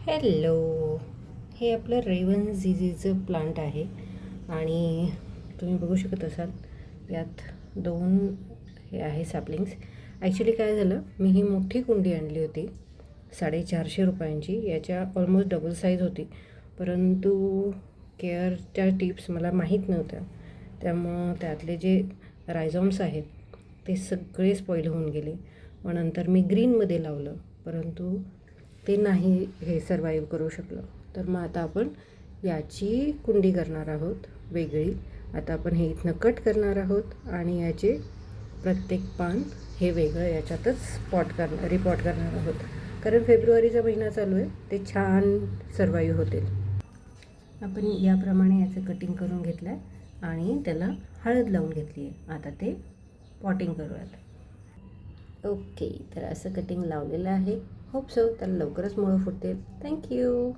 Hello. हे आपलं Revan झिझीचं plant आहे आणि तुम्ही बघू शकत असाल यात दोन हे आहे सॅपलिंग्स. ॲक्च्युली काय झालं, मी ही मोठी कुंडी आणली होती 450 रुपयांची. याच्या ऑलमोस्ट डबल साईज होती, परंतु केअरच्या टिप्स मला माहीत नव्हत्या. त्यामुळं त्यातले जे रायझॉम्स आहेत ते सगळे स्पॉईल होऊन गेले. मग नंतर मी ग्रीनमध्ये लावलं, परंतु ते नाही हे सर्वाईव्ह करू शकलं. तर मग आता आपण याची कुंडी करणार आहोत वेगळी. आता आपण हे इथनं कट करणार आहोत आणि याचे प्रत्येक पान हे वेगळं याच्यातच रिपॉट करणार आहोत, कारण फेब्रुवारीचा महिना चालू आहे, ते छान सर्वाईव्ह होतील. आपण याप्रमाणे याचं कटिंग करून घेतलं आहे आणि त्याला हळद लावून घेतली आहे. आता ते पॉटिंग करूयात. ओके, तर असं कटिंग लावलेलं आहे. होप सो त्याला लवकरच मुळं फुटतील. थँक्यू.